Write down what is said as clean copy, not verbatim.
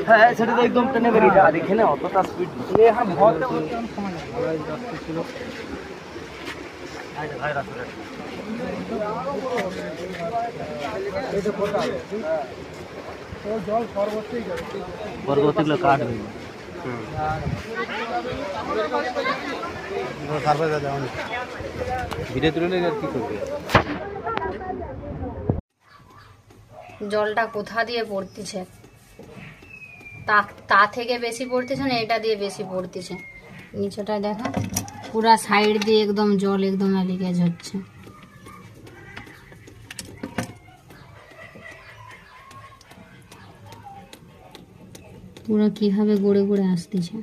হ্যাঁ সেটা তো একদম টেনে বেরিয়ে যাওয়া দেখে না অতটা স্পিড পরবর্তীগুলো কাট হয়ে ভিড়ে তুলে আর কি করবে। জলটা কোথা দিয়ে পড়তেছে, তা থেকে বেশি পড়তেছে না, এটা দিয়ে বেশি পড়তেছে। নিচেটা দেখা পুরা সাইড দিয়ে একদম জল একদম লিকেজ হচ্ছে। পুরো কিভাবে গড়ে গড়ে আসতেছে।